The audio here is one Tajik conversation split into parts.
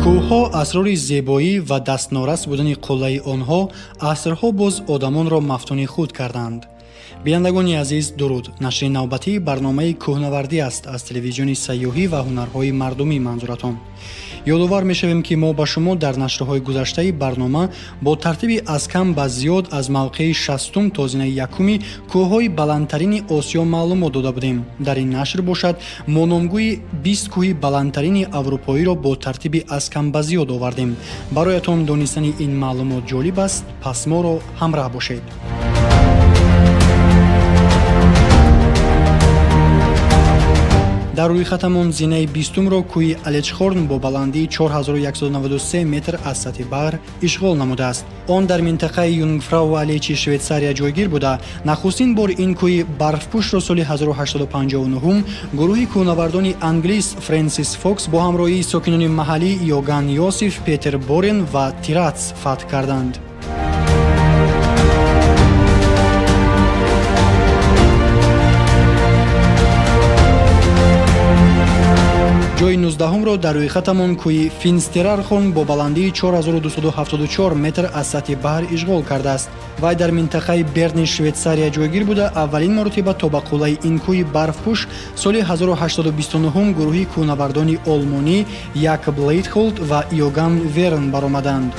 кӯҳҳо асрори зебоӣ ва дастнорас будани қуллаи онҳо асрҳо боз одамонро мафтуни худ карданд. бинандагони азиз, дуруд. нашри навбатии барномаи кӯҳнавардӣ аст аз телевизиони сайёҳӣ ва ҳунарҳои мардумӣ манзуратон. ёдовар мешавем ки мо ба шумо дар нашрҳои гузаштаи барнома бо тартиби аз кам ба зиёд аз мавқеи 60-ум то зинаи 1-уми кӯҳҳои баландтарини Осиё маълумот дода будем. дар ин нашр бошад мо номгӯи 20 кӯҳи баландтарини аврупоиро бо тартиби аз кам ба зиёд овардем. бароятон донистани ин маълумот ҷолиб аст, пас моро ҳамроҳ бошед. дар рӯйхатамон зинаи 20-умро кӯҳи Алечхорн бо баландии 4193 метр аз сатҳи баҳр ишғол намудааст. он дар минтақаи Юнгфрау Алечи Швейтсария ҷойгир буда, нахустин бор ин кӯҳи барфпӯшро соли 1859 гурӯҳи кӯҳнавардони англис Фрэнсис Фокс бо ҳамроҳии сокинони маҳаллӣ Йоган Йосиф, Петер Борен ва Тирац фатҳ карданд. ҷои 19-умро дар рӯйхатамон кӯҳи Финстерархон бо баландии 4274 метр аз сатҳи баҳр ишғол кардааст. вай дар минтақаи Берни Швейтсария ҷойгир буда, аввалин маротиба то ба қуллаи ин кӯҳи барфпӯш соли 1829 гурӯҳи кӯҳнавардони олмонӣ Якоб Лейтхолд ва Йоган Верн баромаданд.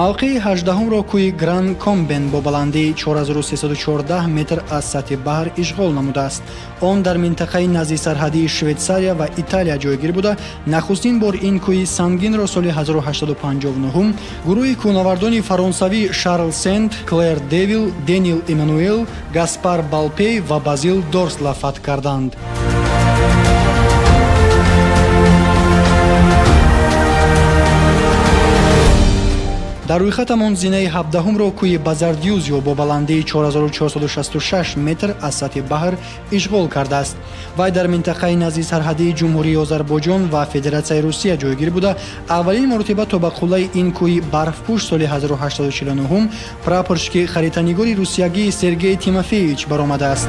мавқеи 18-умро кӯҳи Гран Комбен бо баландии 4314 метр аз сатҳи баҳр ишғол намудааст. он дар минтақаи назди сарҳадии Швейтсария ва Италия ҷойгир буда, нахустин бор ин кӯҳи сангинро соли 1859 гурӯҳи кӯҳнавардони фаронсавӣ Шарл Сент, Клэр Девил, Денил Эммануэл, Гаспар Балпей ва Базил Дорсла фатҳ карданд. дар рӯйхатамон зинаи 17-умро кӯҳи Базардюзио бо баландии 4466 метр аз сатҳи баҳр ишғол кардааст. вай дар минтақаи назди сарҳадии ҷумҳурии Озарбойҷон ва Федератсияи Русия ҷойгир буда, аввалин маротиба то ба қуллаи ин кӯҳи барфпӯш соли 1849 прапорщики хаританигори русиягии Сергей Тимофеевич баромадааст.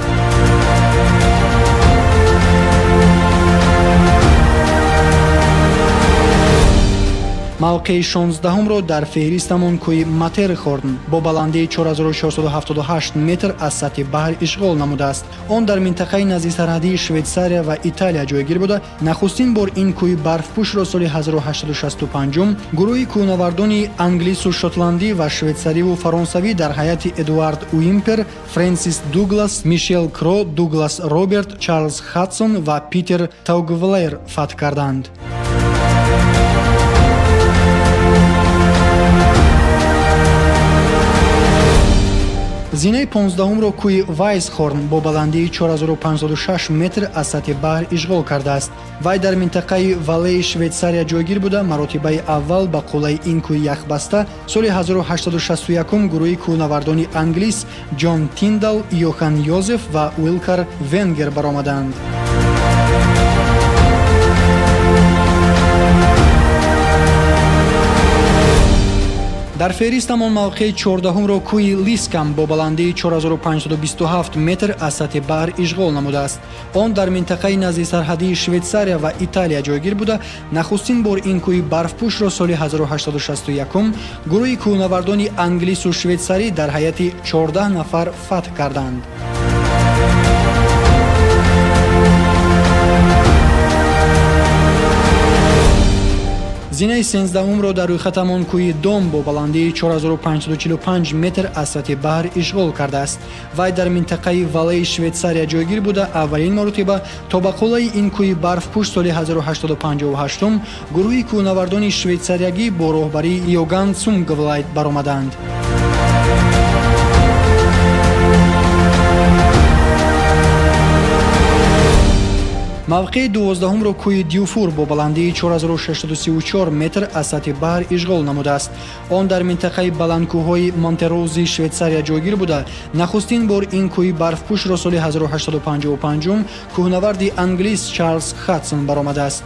мавқеи 16-умро дар феҳристамон кӯҳи Матерхорн бо баландии 4478 метр аз сатҳи баҳр ишғол намудааст. он дар минтақаи назди сарҳадии Швейтсария ва Италия ҷойгир буда, нахустин бор ин кӯҳи барфпӯшро соли 1865 гурӯҳи кӯҳнавардони англису шотландӣ ва швейтсариву фаронсавӣ дар ҳайати Эдуард Уимпер, Фрэнсис Дуглас, Мишел Кро, Дуглас Роберт, Чарлз Хадсон ва Питер Таугвлер фатҳ карданд. зинаи 15-умро кӯҳи Вайсхорн бо баландии 4506 метр аз сатҳи баҳр ишғол кардааст. вай дар минтақаи Валеи Швейтсария ҷойгир буда, маротибаи аввал ба қуллаи ин кӯҳи яхбаста соли 1861 гурӯҳи кӯҳнавардони англис Ҷон Тиндал, Йохан Йозеф ва Уилкар Венгер баромаданд. дар феҳристамон мавқеи 14-умро кӯҳи Лискам бо баландии 4527 метр аз сатҳи баҳр ишғол намудааст. он дар минтақаи назди сарҳадии Швейтсария ва Италия ҷойгир буда, нахустин бор ин кӯҳи барфпӯшро соли 1861 гурӯҳи кӯҳнавардони англису швейтсарӣ дар ҳайати 14 нафар фатҳ карданд. зинаи 13-умро дар рӯйхатамон кӯҳи Дом бо баландии 4545 метр аз сатҳи баҳр ишғол кардааст. вай дар минтақаи Валеи Швейтсария ҷойгир буда, аввалин маротиба то ба қуллаи ин кӯҳи барфпӯш соли 1858 гурӯҳи кӯҳнавардони швейтсариягӣ бо роҳбарии Йоган Цунгвлайт баромаданд. мавқеи 12-умро кӯҳи Дюфур бо баландии 4634 метр аз сатҳи баҳр ишғол намудааст. он дар минтақаи баландкӯҳҳои Монтерози Швейтсария ҷойгир буда, нахустин бор ин кӯҳи барфпӯшро соли 1855 кӯҳнаварди англис Чарлз Хадсон баромадааст.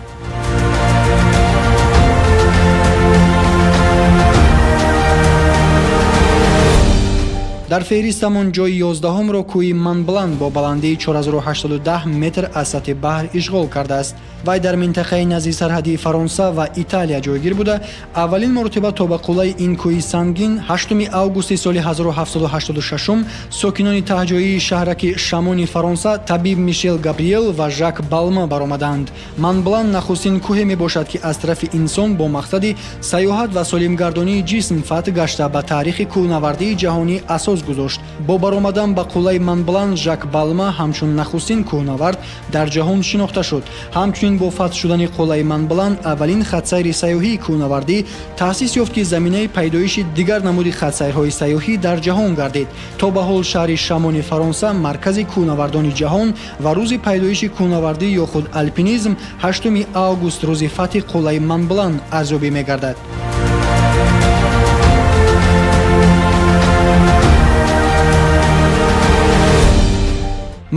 дар феҳристамон ҷойи 11-ро кӯҳи Монблан бо баландии 4080 метр аз сатҳи баҳр ишғол кардааст. вай дар минтақаи назди сарҳади Фаронса ва Италия ҷойгир буда, аввалин маротиба то ба қуллаи ин кӯҳи сангин 8 августи соли 1786 сокинони таҳҷоии шаҳраки Шамони Фаронса табиб Мишел Габриел ва Жак Балма баромаданд. Монблан нахустин кӯҳе мебошад, ки аз тарафи инсон бо мақсади сайёҳат ва солимгардонии ҷисм фатҳ гашта ба таърихи кӯҳнавардии ҷаҳонӣ асос гузошт. бо баромадан ба қуллаи Монблан Жак Балма ҳамчун нахустин кӯҳнавард дар ҷаҳон шинохта шуд. ҳамчунин бо фатҳ шудани қуллаи Монблан аввалин хатсайри сайёҳии кӯҳнавардӣ таъсис ёфт, ки заминаи пайдоиши дигар намуди хатсайрҳои сайёҳӣ дар ҷаҳон гардид. то ба ҳол шаҳри Шамони Фаронса маркази кӯҳнавардони ҷаҳон ва рӯзи пайдоиши кӯҳнавардӣ ё худ алпинизм 8 август рӯзи фатҳи қуллаи Монблан арзёбӣ мегардад.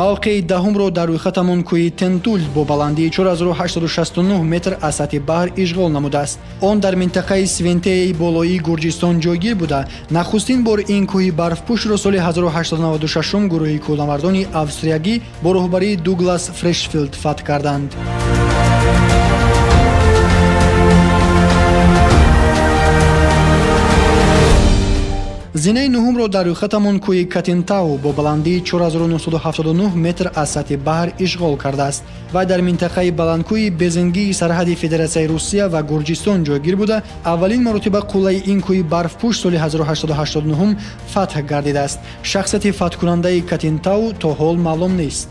мавқеи даҳумро дар рӯйхатамон кӯҳи Тентуль бо баландии 4869 метр аз сатҳи баҳр ишғол намудааст. он дар минтақаи Свентеяи болоии Гурҷистон ҷойгир буда, нахустин бор ин кӯҳи барфпӯшро соли 1896 гурӯҳи кӯҳнавардони австриягӣ бо роҳбарии Дуглас Фрешфилд фатҳ карданд. зинаи нуҳумро дар рӯйхатамон кӯҳи Катентау бо баландии 4979 метр аз сатҳи баҳр ишғол кардааст. вай дар минтақаи баландкӯҳи Безингии сарҳади Федератсияи Русия ва Гурҷистон ҷойгир буда, аввалин маротиба қуллаи ин кӯҳи барфпӯш соли 1889 фатҳ гардидааст. шахсияти фатҳкунандаи Катентау то ҳол маълум нест.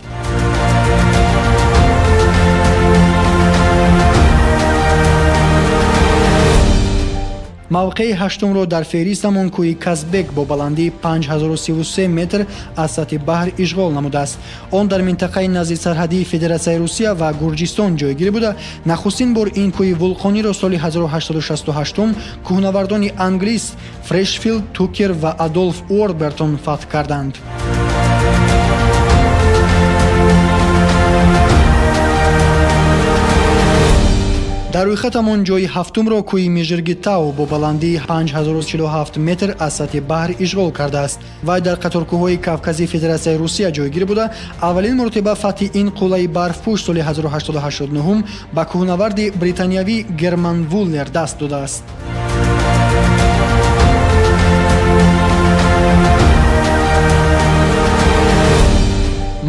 мавқеи ҳаштумро дар феҳристамон кӯҳи Казбек бо баландии 5033 метр аз сатҳи баҳр ишғол намудааст. он дар минтақаи назди сарҳадии Федератсияи Русия ва Гурҷистон ҷойгир буда, нахустин бор ин кӯҳи вулқониро соли 1868 кӯҳнавардони англис Фрешфилд, Тукер ва Адолф Уорбертон фатҳ карданд. дар рӯйхатамон ҷойи ҳафтумро кӯҳи Межиргитау бо баландии 5047 метр аз сатҳи баҳр ишғол кардааст. вай дар қаторкӯҳҳои Кавкази Федератсияи Русия ҷойгир буда, аввалин маротиба фатҳи ин қуллаи барфпӯш соли 1889 ба кӯҳнаварди британиявӣ Герман Вуллер даст додааст.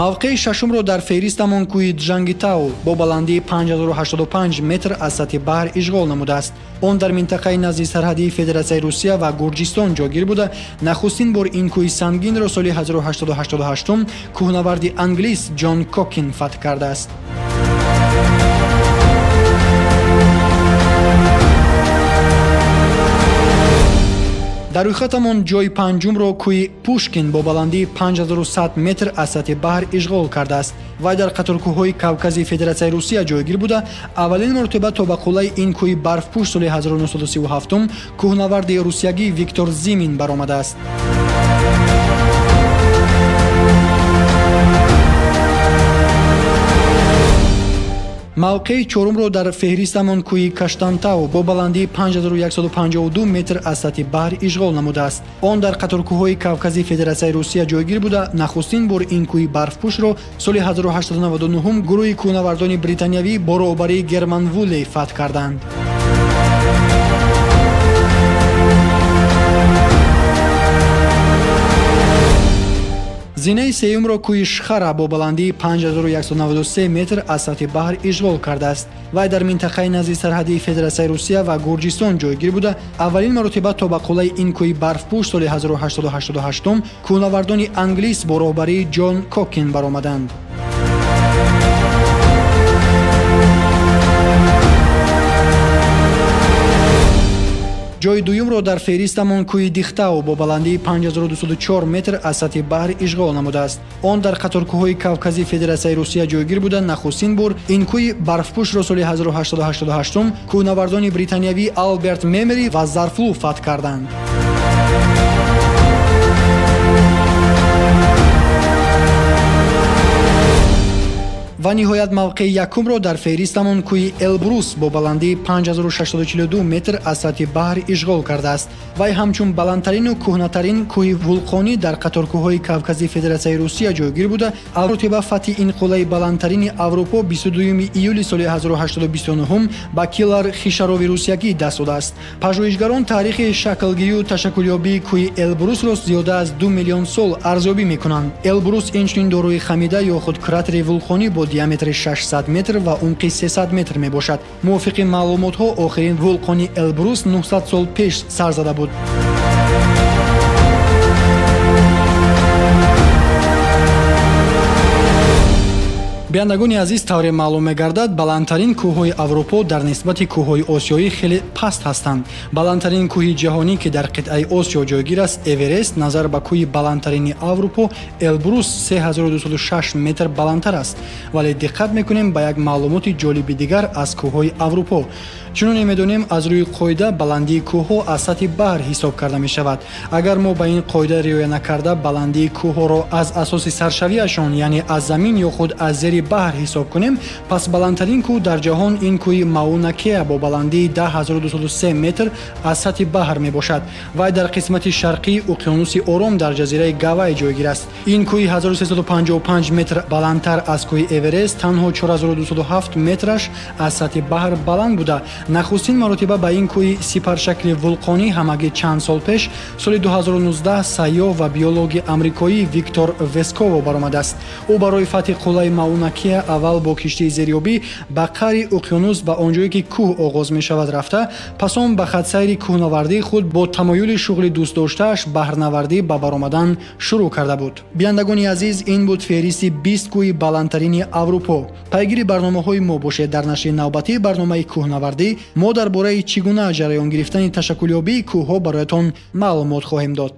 мавқеи шашумро дар феҳристамон кӯҳи Джангитау бо баландии 5085 метр аз сатҳи баҳр ишғол намудааст. он дар минтақаи назди сарҳадии Федератсияи Русия ва Гурҷистон ҷойгир буда, нахустин бор ин кӯҳи сангинро соли 1888 кӯҳнаварди англис Ҷон Кокин фатҳ кардааст. дар рӯйхатамон ҷойи панҷумро кӯҳи Пушкин бо баландии 5100 метр аз сатҳи баҳр ишғол кардааст. вай дар қаторкӯҳҳои Кавкази Федератсияи Русия ҷойгир буда, аввалин маротиба то ба қуллаи ин кӯҳи барфпӯш соли 1937 кӯҳнаварди русиягӣ Виктор Зимин баромадааст. мавқеи чорумро дар феҳристамон кӯҳи Каштантау бо баландии 5152 метр аз сатҳи баҳр ишғол намудааст. он дар қаторкӯҳҳои Кавкази Федератсияи Русия ҷойгир буда, нахустин бор ин кӯҳи барфпӯшро соли 1899 гурӯҳи кӯҳнавардони британиявӣ бо роҳбарии Герман Вуллей фатҳ карданд. зинаи сеюмро кӯҳи Шхара бо баландии 5193 метр аз сатҳи баҳр ишғол кардааст. вай дар минтақаи назди сарҳадии Федератсияи Русия ва Гурҷистон ҷойгир буда, аввалин маротиба то ба қуллаи ин кӯҳи барфпӯш соли 1888 кӯҳнавардони англис бо роҳбарии Ҷон Кокин баромаданд. ҷойи дуюмро дар феҳристамон кӯҳи Дихтау бо баландии 5204 метр аз сатҳи баҳр ишғол намудааст. он дар қаторкӯҳҳои Кавкази Федератсияи Русия ҷойгир буда, нахустин бор ин кӯҳи барфпӯшро соли 1888 кӯҳнавардони британиявӣ Алберт Мемери ва Зарфлу фатҳ карданд. ва ниҳоят мавқеи якумро дар феҳристамон кӯҳи Элбрус бо баландии 5642 метр аз сатҳи баҳр ишғол кардааст. Вай ҳамчун баландтарину кӯҳнатарин кӯҳи вулқонӣ дар қатор кӯҳҳои Кавкази Федератсияи Русия ҷойгир буда, алротиба фатҳи ин қуллаи баландтарини Аврупо 22 июли соли 1829 ба Килар Хишарови русиягӣ даст додааст. Пажӯҳишгарон таърихи шаклгирию ташаккулёбии кӯҳи Элбрусро зиёда аз 2 миллион сол арзёбӣ мекунанд. Элбрус инчунин дорои хамида ё худ кратери вулқонӣ бо диаметри 600 метр ва умқи 300 метр мебошад. мувофиқи маълумотҳо охирин вулқони Элбрус 900 сол пеш сар зада буд. биандагони азиз, тавре маълум мегардад, баландтарин кӯҳҳои Аврупо дар нисбати кӯҳҳои осиёӣ хеле паст ҳастанд. Баландтарин кӯҳи ҷаҳонӣ ки дар қитъаи Осиё ҷойгир аст, Эверест, назар ба кӯҳи баландтарини Аврупо Элбрус 3206 метр баландтар аст. Вале диққат мекунем ба як маълумоти ҷолиби дигар аз кӯҳҳои Аврупо. чуноне медонем аз рӯи қоида баландии кӯҳҳо аз сатҳи баҳр ҳисоб карда мешавад. агар мо ба ин қоида риоя накарда баландии кӯҳҳоро аз асоси саршавиашон, яъне аз замин ё худ аз зери баҳр ҳисоб кунем, пас баландтарин кӯҳ дар ҷаҳон ин кӯҳи Мауна Кеа бо баландии 10203 метр аз сатҳи баҳр мебошад. вай дар қисмати шарқии уқёнуси Ором дар ҷазираи Гавайи ҷойгир аст. ин кӯҳи 1355 метр баландтар аз кӯҳи Эверест, танҳо 4207 метраш аз сатҳи баҳр баланд буда, нахустин маротиба ба ин кӯҳи сипаршакли вулқонӣ ҳамагӣ чанд сол пеш, соли 2019 сайёҳ ва биологи амрикоӣ Виктор Весково баромадааст. ӯ барои фатҳи қуллаи Мауна Кеа аввал бо киштии зериёбӣ ба қаъри уқёнус ба он ҷое ки кӯҳ оғоз мешавад рафта, пас он ба хатсайри кӯҳнавардии худ бо тамоюли шуғли дӯстдоштааш баҳрнавардӣ ба баромадан шурӯъ карда буд. биандагони азиз, ин буд феҳристи 20 кӯҳи баландтарини Аврупо. пайгири барномаҳои мо бошед. дар нашри навбатии барномаи кӯҳнавардӣ мо дар бораи чӣ гуна ҷараён гирифтани ташаккулёбии кӯҳҳо бароятон маълумот хоҳем дод.